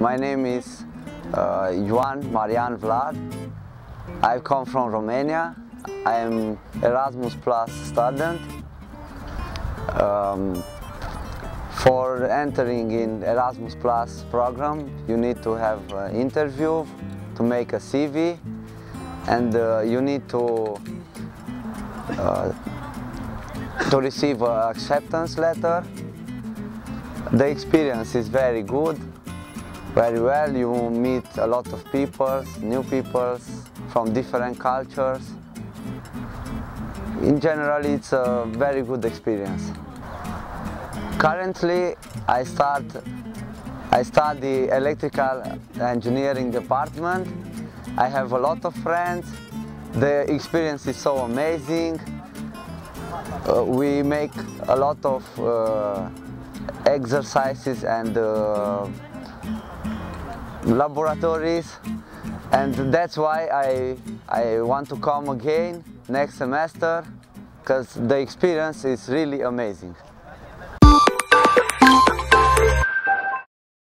My name is Ioan Marian Vlad. I come from Romania. I am Erasmus Plus student. For entering in Erasmus Plus program, you need to have an interview to make a CV, and you need to receive an acceptance letter. The experience is very good, very well. You meet a lot of people, new people from different cultures. In general, it's a very good experience. Currently, I study electrical engineering department. I have a lot of friends. The experience is so amazing. We make a lot of exercises and laboratories, and that's why I want to come again next semester, because the experience is really amazing.